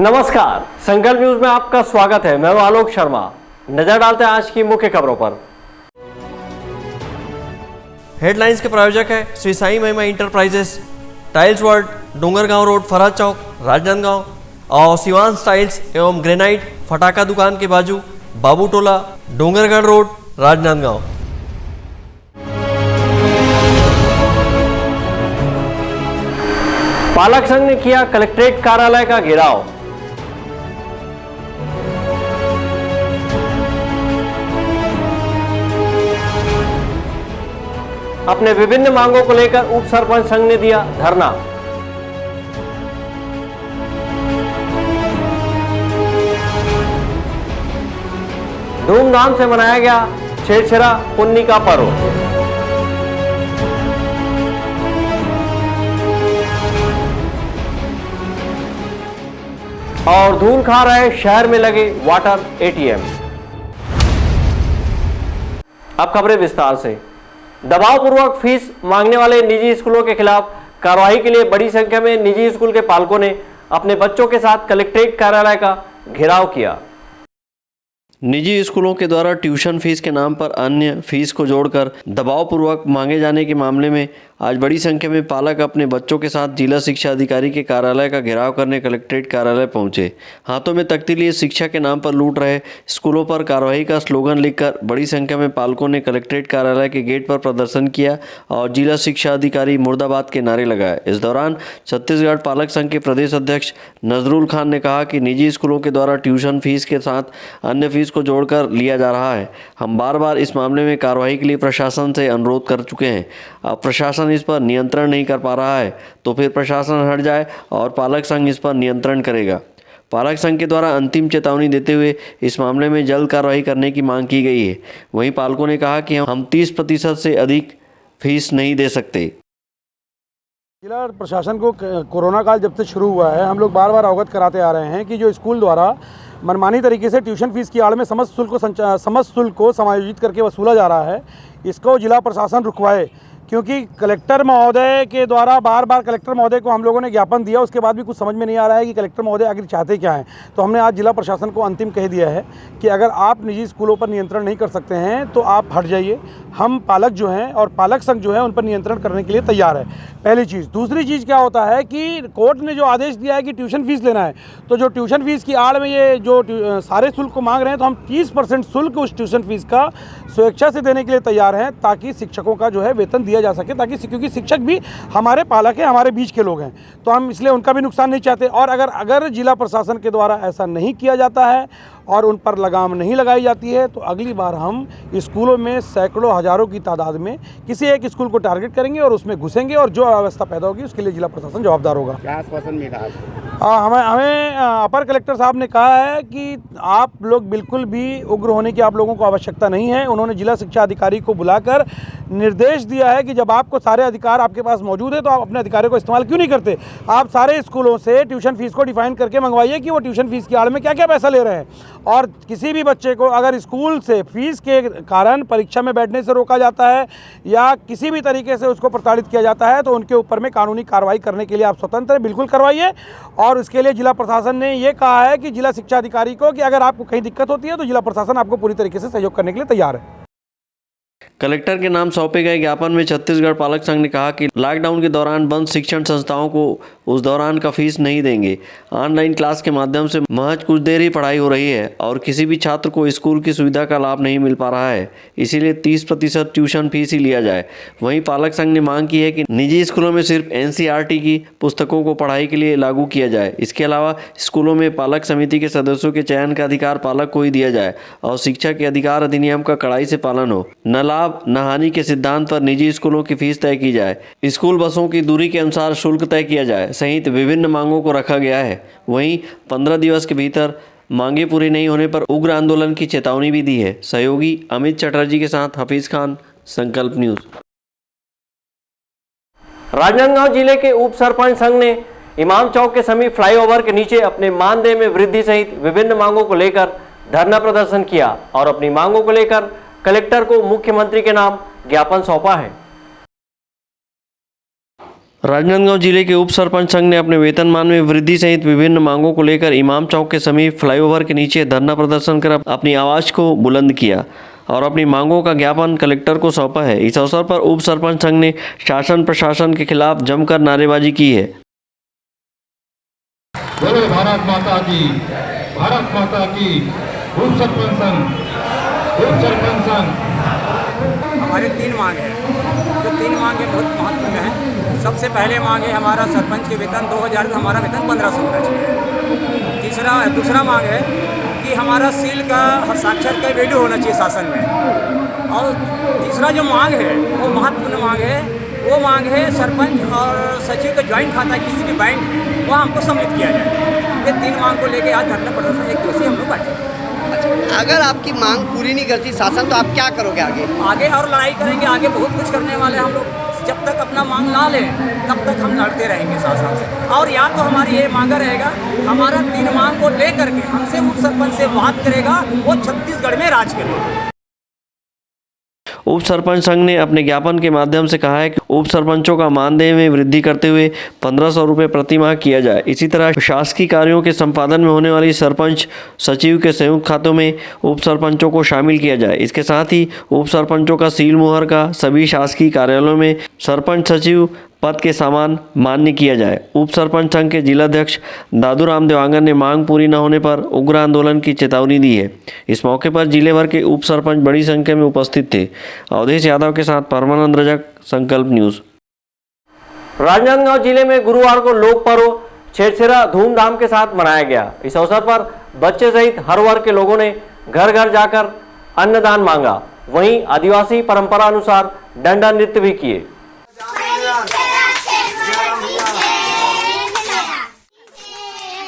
नमस्कार, संकल्प न्यूज में आपका स्वागत है। मैं हूं आलोक शर्मा। नजर डालते हैं आज की मुख्य खबरों पर। हेडलाइंस के प्रायोजक है Shri Sai Mahima enterprises, tiles world, Dongargaon road, Farhad Chowk, Rajnandgaon और शिवांश टाइल्स एवं ग्रेनाइट फटाका दुकान के बाजू, बाबू टोला, डोंगरगढ़ रोड, राजनांदगांव। पालक संघ ने किया कलेक्ट्रेट कार्यालय का घेराव। अपने विभिन्न मांगों को लेकर उप सरपंच संघ ने दिया धरना। धूमधाम से मनाया गया छेरछेरा पुन्नी का पर्व। और धूल खा रहे शहर में लगे वाटर एटीएम। अब खबरें विस्तार से। दबावपूर्वक फीस मांगने वाले निजी स्कूलों के खिलाफ कार्रवाई के लिए बड़ी संख्या में निजी स्कूल के पालकों ने अपने बच्चों के साथ कलेक्ट्रेट कार्यालय का घेराव किया। निजी स्कूलों के द्वारा ट्यूशन फीस के नाम पर अन्य फीस को जोड़कर दबावपूर्वक मांगे जाने के मामले में आज बड़ी संख्या में पालक अपने बच्चों के साथ जिला शिक्षा अधिकारी के कार्यालय का घेराव करने कलेक्ट्रेट कार्यालय पहुंचे। हाथों में तख्ती लिए शिक्षा के नाम पर लूट रहे स्कूलों पर कार्रवाई का स्लोगन लिखकर बड़ी संख्या में पालकों ने कलेक्ट्रेट कार्यालय के गेट पर प्रदर्शन किया और जिला शिक्षा अधिकारी मुर्दाबाद के नारे लगाए। इस दौरान छत्तीसगढ़ पालक संघ के प्रदेश अध्यक्ष नजरुल खान ने कहा कि निजी स्कूलों के द्वारा ट्यूशन फीस के साथ अन्य फीस को जोड़कर लिया जा रहा है। हम बार बार इस मामले में कार्रवाई के लिए प्रशासन से अनुरोध कर चुके हैं। अब प्रशासन इस पर नियंत्रण नहीं कर पा रहा है तो फिर प्रशासन हट जाए और पालक संघ इस पर नियंत्रण करेगा। पालक संघ के द्वारा अंतिम चेतावनी देते हुए इस मामले में जल्द कार्रवाई करने की मांग की गई है। वहीं पालकों ने कहा कि हम 30% से अधिक फीस नहीं दे सकते। जिला प्रशासन को कोरोना काल जब से शुरू हुआ है, हम लोग बार बार अवगत कराते आ रहे हैं कि जो स्कूल द्वारा मनमानी तरीके से ट्यूशन फीस की आड़ में समस्त शुल्क को समायोजित करके वसूला जा रहा है, इसको जिला प्रशासन रुकवाए। क्योंकि कलेक्टर महोदय के द्वारा बार बार कलेक्टर महोदय को हम लोगों ने ज्ञापन दिया, उसके बाद भी कुछ समझ में नहीं आ रहा है कि कलेक्टर महोदय आखिर चाहते क्या हैं। तो हमने आज जिला प्रशासन को अंतिम कह दिया है कि अगर आप निजी स्कूलों पर नियंत्रण नहीं कर सकते हैं तो आप हट जाइए। हम पालक जो हैं और पालक संघ जो है उन पर नियंत्रण करने के लिए तैयार है। पहली चीज़। दूसरी चीज़ क्या होता है कि कोर्ट ने जो आदेश दिया है कि ट्यूशन फीस लेना है, तो जो ट्यूशन फीस की आड़ में ये जो सारे शुल्क को मांग रहे हैं, तो हम 30% शुल्क उस ट्यूशन फीस का स्वेच्छा से देने के लिए तैयार हैं ताकि शिक्षकों का जो है वेतन दिया जा सके, ताकि क्योंकि शिक्षक भी हमारे पालक हैं, हमारे बीच के लोग हैं, तो हम इसलिए उनका भी नुकसान नहीं चाहते। और अगर जिला प्रशासन के द्वारा ऐसा नहीं किया जाता है और उन पर लगाम नहीं लगाई जाती है तो अगली बार हम स्कूलों में सैकड़ों हज़ारों की तादाद में किसी एक स्कूल को टारगेट करेंगे और उसमें घुसेंगे और जो अवस्था पैदा होगी उसके लिए जिला प्रशासन जवाबदार होगा। क्या आश्वासन मिला? हमें अपर कलेक्टर साहब ने कहा है कि आप लोग बिल्कुल भी उग्र होने की आप लोगों को आवश्यकता नहीं है। उन्होंने जिला शिक्षा अधिकारी को बुलाकर निर्देश दिया है कि जब आपको सारे अधिकार आपके पास मौजूद है तो आप अपने अधिकारों को इस्तेमाल क्यों नहीं करते। आप सारे स्कूलों से ट्यूशन फीस को डिफाइन करके मंगवाइए कि वो ट्यूशन फीस की आड़ में क्या क्या पैसा ले रहे हैं। और किसी भी बच्चे को अगर स्कूल से फीस के कारण परीक्षा में बैठने से रोका जाता है या किसी भी तरीके से उसको प्रताड़ित किया जाता है तो उनके ऊपर में कानूनी कार्रवाई करने के लिए आप स्वतंत्र हैं, बिल्कुल करवाइए। और उसके लिए जिला प्रशासन ने ये कहा है कि जिला शिक्षा अधिकारी को कि अगर आपको कहीं दिक्कत होती है तो जिला प्रशासन आपको पूरी तरीके से सहयोग करने के लिए तैयार है। कलेक्टर के नाम सौंपे गए ज्ञापन में छत्तीसगढ़ पालक संघ ने कहा कि लॉकडाउन के दौरान बंद शिक्षण संस्थाओं को उस दौरान का फीस नहीं देंगे। ऑनलाइन क्लास के माध्यम से महज कुछ देर ही पढ़ाई हो रही है और किसी भी छात्र को स्कूल की सुविधा का लाभ नहीं मिल पा रहा है, इसीलिए 30% ट्यूशन फीस ही लिया जाए। वहीं पालक संघ ने मांग की है कि निजी स्कूलों में सिर्फ NCERT की पुस्तकों को पढ़ाई के लिए लागू किया जाए। इसके अलावा स्कूलों में पालक समिति के सदस्यों के चयन का अधिकार पालक को ही दिया जाए और शिक्षा के अधिकार अधिनियम का कड़ाई से पालन हो। न लाभ न हानि के सिद्धांत पर निजी स्कूलों की फीस तय की जाए। स्कूल बसों की दूरी के अनुसार शुल्क तय किया जाए सहित विभिन्न मांगों को रखा गया है। वहीं 15 दिवस के भीतर मांगे पूरी नहीं होने पर उग्र आंदोलन की चेतावनी भी दी है। सहयोगी अमित चटर्जी के साथ हफीज खान, संकल्प न्यूज। राजनांदगांव जिले के उप सरपंच संघ ने इमाम चौक के समीप फ्लाईओवर के नीचे अपने मानदेय में वृद्धि सहित विभिन्न मांगों को लेकर धरना प्रदर्शन किया और अपनी मांगों को लेकर कलेक्टर को मुख्यमंत्री के नाम ज्ञापन सौंपा है। राजनांदगांव जिले के उप सरपंच संघ ने अपने वेतनमान में वृद्धि सहित विभिन्न मांगों को लेकर इमाम चौक के समीप फ्लाईओवर के नीचे धरना प्रदर्शन कर अपनी आवाज को बुलंद किया और अपनी मांगों का ज्ञापन कलेक्टर को सौंपा है। इस अवसर पर उप सरपंच संघ ने शासन प्रशासन के खिलाफ जमकर नारेबाजी की है। बोले भारत माता की, भारत माता की। उप सरपंच संघ हमारे 3 मांग है, जो 3 मांगे बहुत महत्वपूर्ण हैं। सबसे पहले मांग है हमारा सरपंच के वेतन 2000 का हमारा वेतन 1500 होना चाहिए। दूसरा मांग है कि हमारा सील का हस्ताक्षर का वैल्यू होना चाहिए शासन में। और तीसरा जो मांग है वो महत्वपूर्ण मांग है, वो मांग है सरपंच और सचिव का ज्वाइंट खाता किसी भी बैंक में वहाँ हमको सम्मिलित किया जाए। ये 3 मांग को लेकर आज धरना प्रदर्शन एक दिवसीय हम लोग बैठे। अगर आपकी मांग पूरी नहीं करती शासन तो आप क्या करोगे आगे? आगे और लड़ाई करेंगे, आगे बहुत कुछ करने वाले हम लोग। जब तक अपना मांग ना लें तब तक हम लड़ते रहेंगे शासन से। और या तो हमारी ये मांगा रहेगा, हमारा 3 मांग को लेकर के हमसे उप सरपंच से बात करेगा, वो छत्तीसगढ़ में राज करेगा। उप सरपंच संघ ने अपने ज्ञापन के माध्यम से कहा है कि उप सरपंचों का मानदेय में वृद्धि करते हुए 1500 रुपये प्रति माह किया जाए। इसी तरह शासकीय कार्यों के संपादन में होने वाली सरपंच सचिव के संयुक्त खातों में उप सरपंचों को शामिल किया जाए। इसके साथ ही उप सरपंचों का सील मुहर का सभी शासकीय कार्यालयों में सरपंच सचिव पद के समान मान्य किया जाए। उप सरपंच संघ के जिलाध्यक्ष दादूराम देवांगन ने मांग पूरी न होने पर उग्र आंदोलन की चेतावनी दी है। इस मौके पर जिले भर के उप सरपंच बड़ी संख्या में उपस्थित थे। अवधेश यादव के साथ परमानंद रजक, संकल्प न्यूज। राजनांदगांव जिले में गुरुवार को लोक पर्व छेरछेरा धूमधाम के साथ मनाया गया। इस अवसर पर बच्चे सहित हर वर्ग के लोगों ने घर घर जाकर अन्नदान मांगा। वहीं आदिवासी परंपरा अनुसार डंडा नृत्य भी किए।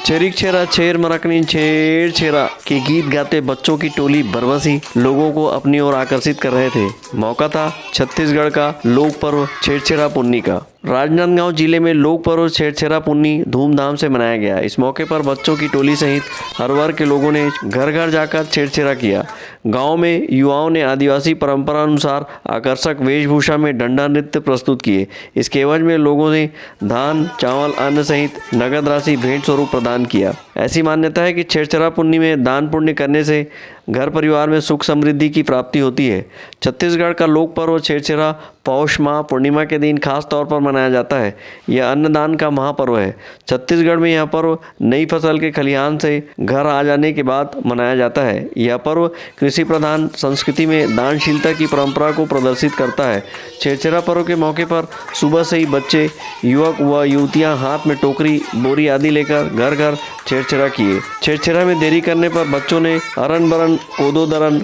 छेरिक छेरा छेर मरकनी छेर छेरा के गीत गाते बच्चों की टोली बरबसी लोगों को अपनी ओर आकर्षित कर रहे थे। मौका था छत्तीसगढ़ का लोक पर्व छेरछेरा पुन्नी का। राजनांदगांव जिले में लोक पर्व छेरछेरा पुन्नी धूमधाम से मनाया गया। इस मौके पर बच्चों की टोली सहित हर वर्ग के लोगों ने घर घर जाकर छेरछेरा किया। गांव में युवाओं ने आदिवासी परंपरा अनुसार आकर्षक वेशभूषा में डंडा नृत्य प्रस्तुत किए। इसके एवज में लोगों ने धान, चावल, अन्न सहित नगद राशि भेंट स्वरूप प्रदान किया। ऐसी मान्यता है कि छेरछेरा पुन्नी में दान पुण्य करने से घर परिवार में सुख समृद्धि की प्राप्ति होती है। छत्तीसगढ़ का लोक पर्व छेरछेरा पौष माह पूर्णिमा के दिन खास तौर पर मनाया जाता है। यह अन्नदान का महापर्व है। छत्तीसगढ़ में यह पर्व नई फसल के खलिहान से घर आ जाने के बाद मनाया जाता है। यह पर्व कृषि प्रधान संस्कृति में दानशीलता की परंपरा को प्रदर्शित करता है। छेरछेरा पर्व के मौके पर सुबह से ही बच्चे, युवक व युवतियाँ हाथ में टोकरी, बोरी आदि लेकर घर घर छेरछेरा किए। छेरछेरा में देरी करने पर बच्चों ने अरन बरन कोदो दरन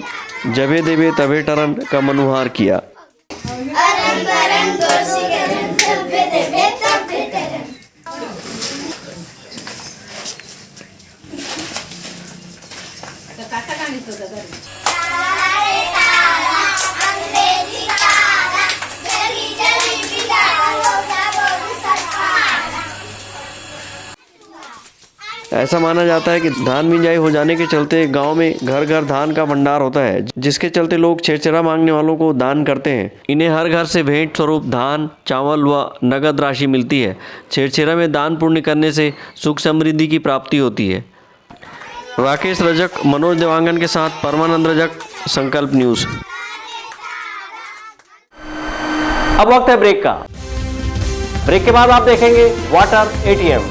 जबे देबे तबे टरन का मनुहार किया। अरन बरन दोषी करन जबे देबे तबे टरन। ऐसा माना जाता है कि धान मिंजाई हो जाने के चलते गांव में घर घर धान का भंडार होता है, जिसके चलते लोग छेरछेरा मांगने वालों को दान करते हैं। इन्हें हर घर से भेंट स्वरूप धान, चावल व नगद राशि मिलती है। छेरछेरा में दान पुण्य करने से सुख समृद्धि की प्राप्ति होती है। राकेश रजक, मनोज देवांगन के साथ परमानंद रजक, संकल्प न्यूज। अब वक्त है ब्रेक का। ब्रेक के बाद आप देखेंगे वाटर एटीएम।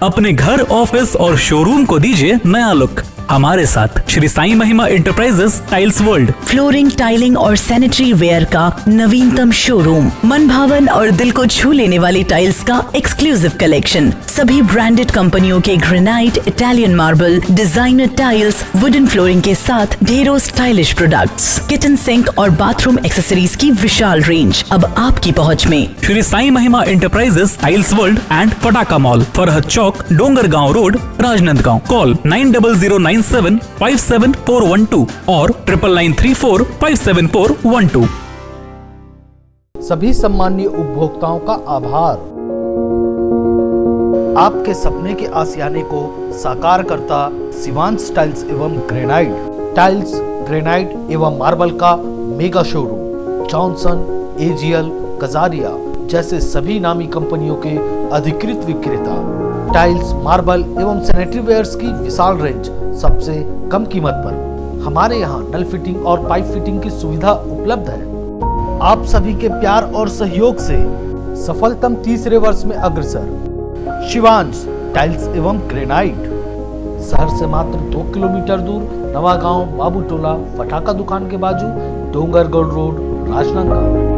अपने घर, ऑफिस और शोरूम को दीजिए नया लुक। हमारे साथ Shri Sai Mahima enterprises tiles world, flooring, tiling और सैनिटरी वेयर का नवीनतम शोरूम, मन भावन और दिल को छू लेने वाली टाइल्स का एक्सक्लूसिव कलेक्शन, सभी ब्रांडेड कंपनियों के granite, Italian marble, designer tiles, wooden flooring के साथ ढेरों स्टाइलिश प्रोडक्ट्स, किचन सिंक और बाथरूम एक्सेसरीज की विशाल रेंज अब आपकी पहुंच में। Shri Sai Mahima enterprises tiles world and Pataka mall, Farhad Chowk, Dongargaon road, Rajnandgaon. Call 9009757412 और 9993457412। सभी सम्मानीय उपभोक्ताओं का आभार। आपके सपने के आशियाने को साकार करता शिवांश टाइल्स एवं ग्रेनाइट, ग्रेनाइट एवं मार्बल का mega showroom, Johnson, AGL, Kajaria जैसे सभी नामी कंपनियों के अधिकृत विक्रेता, टाइल्स, मार्बल एवं सैनिटरी वेयर्स की विशाल रेंज सबसे कम कीमत पर। हमारे यहाँ नल फिटिंग और पाइप फिटिंग की सुविधा उपलब्ध है। आप सभी के प्यार और सहयोग से सफलतम तीसरे वर्ष में अग्रसर शिवांश टाइल्स एवं ग्रेनाइट, शहर से मात्र 2 किलोमीटर दूर, नवागांव बाबूटोला पटाखा दुकान के बाजू, डोंगरगढ़ रोड, राजनांदगांव।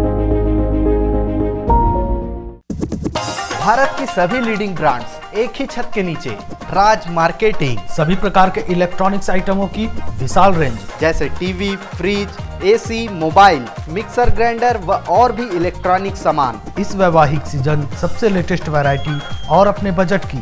भारत की सभी लीडिंग ब्रांड्स एक ही छत के नीचे, राज मार्केटिंग। सभी प्रकार के इलेक्ट्रॉनिक्स आइटमों की विशाल रेंज जैसे TV, fridge, AC, mobile, mixer grinder व और भी इलेक्ट्रॉनिक सामान। इस वैवाहिक सीजन सबसे लेटेस्ट वैरायटी और अपने बजट की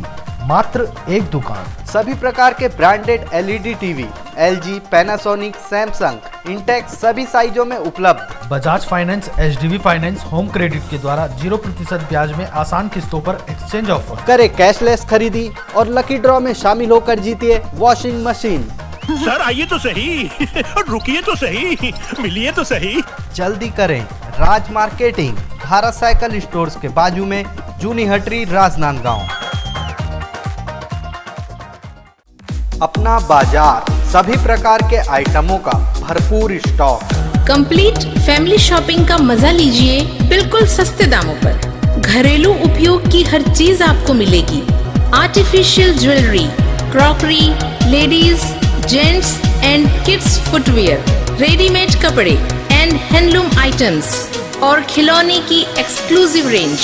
मात्र एक दुकान। सभी प्रकार के branded LED TV, LG, Panasonic, Samsung, Intex सभी साइजों में उपलब्ध। Bajaj finance, HDB finance home credit के द्वारा 0% ब्याज में आसान किस्तों पर एक्सचेंज ऑफर। करे कैशलेस खरीदी और लकी ड्रॉ में शामिल होकर जीतिए वॉशिंग मशीन। सर आइए तो सही, रुकिए तो सही, मिलिए तो सही। जल्दी करें, राज मार्केटिंग, भारत साइकिल स्टोर्स के बाजू में, जूनी हटरी, राजनांदगांव। अपना बाजार, सभी प्रकार के आइटमों का भरपूर स्टॉक। कंप्लीट फैमिली शॉपिंग का मजा लीजिए बिल्कुल सस्ते दामों पर। घरेलू उपयोग की हर चीज आपको मिलेगी। Artificial jewellery, crockery, ladies, gents and kids footwear, readymade कपड़े एंड हैंडलूम आइटम्स और खिलौने की एक्सक्लूसिव रेंज,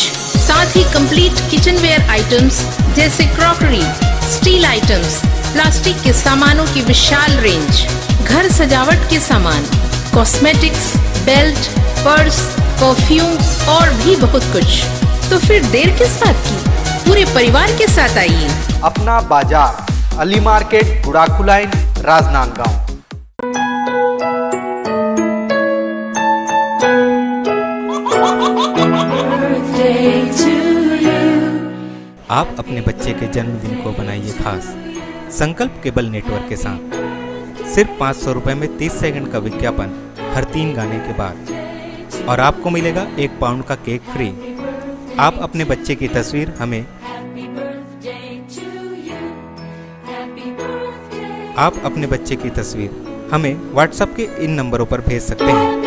साथ ही कंप्लीट किचनवेयर आइटम्स जैसे क्रॉकरी, स्टील आइटम्स, प्लास्टिक के सामानों की विशाल रेंज, घर सजावट के सामान, कॉस्मेटिक्स, बेल्ट, पर्स, परफ्यूम और भी बहुत कुछ। तो फिर देर किस बात की, पूरे परिवार के साथ आइए। अपना बाजार, अली मार्केट, गुड़ाखू लाइन, राजनांदगांव। आप अपने बच्चे के जन्मदिन को बनाइए खास संकल्प केबल नेटवर्क के साथ। सिर्फ 500 रुपये में 30 सेकंड का विज्ञापन हर 3 गाने के बाद, और आपको मिलेगा 1 पाउंड का केक फ्री। आप अपने बच्चे की तस्वीर हमें व्हाट्सएप के इन नंबरों पर भेज सकते हैं।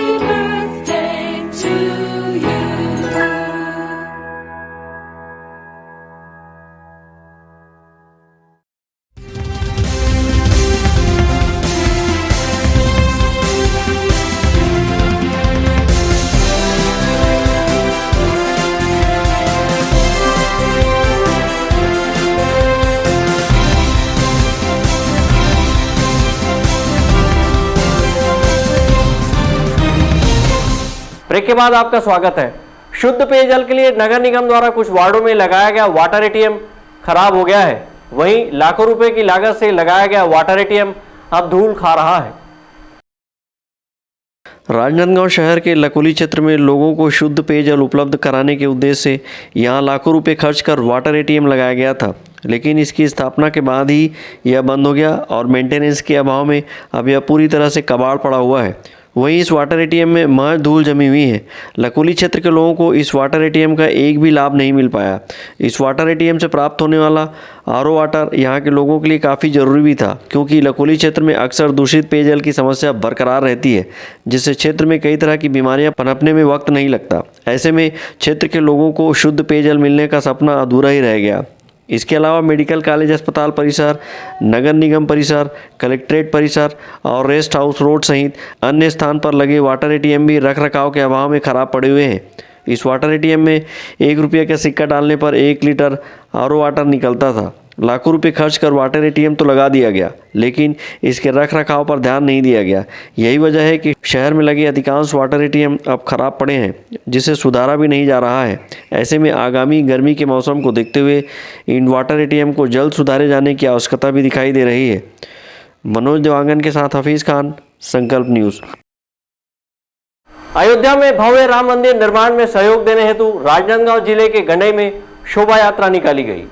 ब्रेक के बाद आपका स्वागत है। शुद्ध पेयजल के लिए नगर निगम द्वारा कुछ वार्डों में लगाया गया वाटर एटीएम खराब हो गया है। वहीं लाखों रुपए की लागत से लगाया गया वाटर एटीएम अब धूल खा रहा है। राजनांदगांव शहर के लकोली क्षेत्र में लोगों को शुद्ध पेयजल उपलब्ध कराने के उद्देश्य से यहां लाखों रुपए खर्च कर वाटर एटीएम लगाया गया था, लेकिन इसकी स्थापना के बाद ही यह बंद हो गया और मेंटेनेंस के अभाव में अब यह पूरी तरह से कबाड़ पड़ा हुआ है। वहीं इस वाटर एटीएम में महज धूल जमी हुई है। लकोली क्षेत्र के लोगों को इस वाटर एटीएम का एक भी लाभ नहीं मिल पाया। इस वाटर एटीएम से प्राप्त होने वाला आरओ वाटर यहाँ के लोगों के लिए काफ़ी ज़रूरी भी था, क्योंकि लकोली क्षेत्र में अक्सर दूषित पेयजल की समस्या बरकरार रहती है, जिससे क्षेत्र में कई तरह की बीमारियां पनपने में वक्त नहीं लगता। ऐसे में क्षेत्र के लोगों को शुद्ध पेयजल मिलने का सपना अधूरा ही रह गया। इसके अलावा मेडिकल कॉलेज अस्पताल परिसर, नगर निगम परिसर, कलेक्ट्रेट परिसर और रेस्ट हाउस रोड सहित अन्य स्थान पर लगे वाटर एटीएम भी रखरखाव के अभाव में खराब पड़े हुए हैं। इस वाटर एटीएम में 1 रुपये का सिक्का डालने पर 1 लीटर आरओ वाटर निकलता था। लाखों रुपए खर्च कर वाटर एटीएम तो लगा दिया गया, लेकिन इसके रखरखाव पर ध्यान नहीं दिया गया। यही वजह है कि शहर में लगे अधिकांश वाटर एटीएम अब खराब पड़े हैं, जिसे सुधारा भी नहीं जा रहा है। ऐसे में आगामी गर्मी के मौसम को देखते हुए इन वाटर एटीएम को जल्द सुधारे जाने की आवश्यकता भी दिखाई दे रही है। मनोज देवांगन के साथ हफीज खान, संकल्प न्यूज़। अयोध्या में भव्य राम मंदिर निर्माण में सहयोग देने हेतु राजनांदगांव जिले के गंडई में शोभा यात्रा निकाली गई।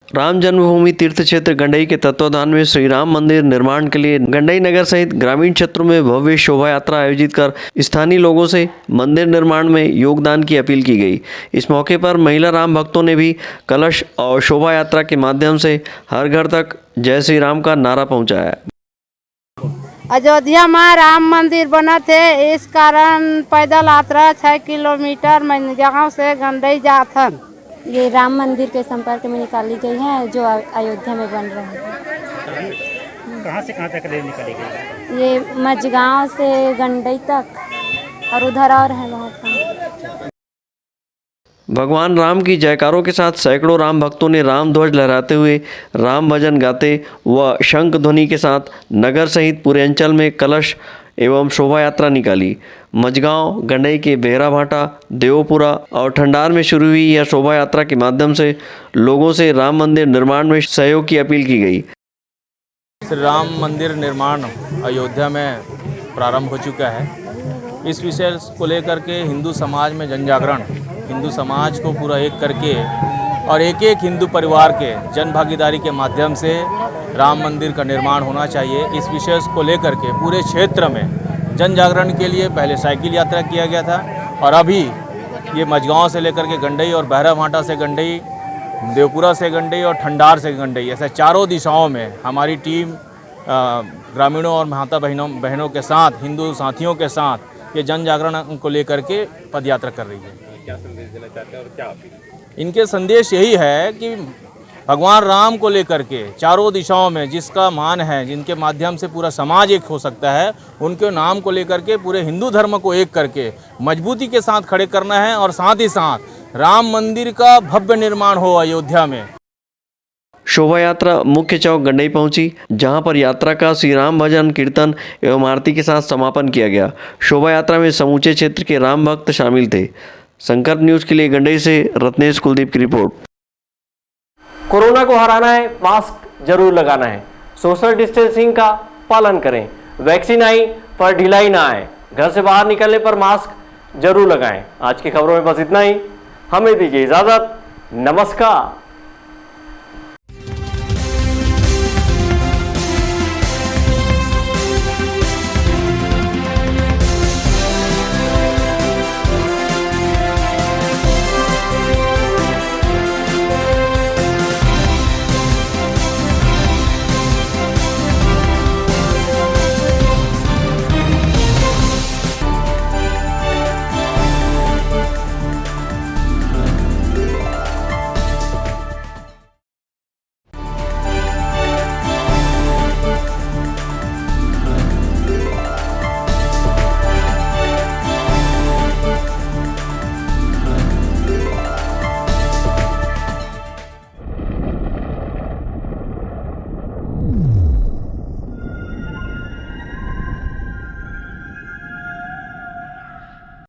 राम जन्मभूमि तीर्थ क्षेत्र गंडई के तत्वाधान में श्री राम मंदिर निर्माण के लिए गंडई नगर सहित ग्रामीण क्षेत्रों में भव्य शोभा यात्रा आयोजित कर स्थानीय लोगों से मंदिर निर्माण में योगदान की अपील की गई। इस मौके पर महिला राम भक्तों ने भी कलश और शोभा यात्रा के माध्यम से हर घर तक जय श्री राम का नारा पहुंचाया। अयोध्या में राम मंदिर बना थे, इस कारण पैदल यात्रा 6 किलोमीटर गाँव से गंडई जाथन। ये राम मंदिर के संपर्क में निकाली गई है जो अयोध्या में बन रहा है। कहाँ से कहाँ तक रेल निकाली गई? ये मझगांव से गंडई तक और उधर और है बहुत। भगवान राम की जयकारों के साथ सैकड़ों राम भक्तों ने राम ध्वज लहराते हुए राम भजन गाते व शंख ध्वनि के साथ नगर सहित पूरे अंचल में कलश एवं शोभा यात्रा निकाली। मझगांव, गंडई के बेहराभाटा, देवपुरा और ठंडार में शुरू हुई यह शोभा यात्रा के माध्यम से लोगों से राम मंदिर निर्माण में सहयोग की अपील की गई। श्री राम मंदिर निर्माण अयोध्या में प्रारंभ हो चुका है। इस विषय को लेकर के हिंदू समाज में जन जागरण, हिंदू समाज को पूरा एक करके और एक एक हिंदू परिवार के जन भागीदारी के माध्यम से राम मंदिर का निर्माण होना चाहिए। इस विषय को लेकर के पूरे क्षेत्र में जन जागरण के लिए पहले साइकिल यात्रा किया गया था और अभी ये मझगांव से लेकर के गंडई और बहराभाटा से गंडई, देवपुरा से गंडई और ठंडार से गंडई, ऐसे चारों दिशाओं में हमारी टीम ग्रामीणों और माता बहनों के साथ, हिंदू साथियों के साथ ये जन जागरण को लेकर के पद यात्रा कर रही है। क्या संदेश देना चाहते हैं और क्या अपील? इनके संदेश यही है कि भगवान राम को लेकर के चारों दिशाओं में जिसका मान है, जिनके माध्यम से पूरा समाज एक हो सकता है, उनके नाम को लेकर के पूरे हिंदू धर्म को एक करके मजबूती के साथ खड़े करना है और साथ ही साथ राम मंदिर का भव्य निर्माण हो अयोध्या में। शोभा यात्रा मुख्य चौक गंडई पहुंची, जहां पर यात्रा का श्री राम भजन, कीर्तन एवं आरती के साथ समापन किया गया। शोभा यात्रा में समूचे क्षेत्र के राम भक्त शामिल थे। संकल्प न्यूज़ के लिए गंडई से रत्नेश कुलदीप की रिपोर्ट। कोरोना को हराना है, मास्क जरूर लगाना है, सोशल डिस्टेंसिंग का पालन करें, वैक्सीन आई पर ढिलाई ना आए, घर से बाहर निकलने पर मास्क जरूर लगाएं। आज की खबरों में बस इतना ही, हमें दीजिए इजाजत, नमस्कार।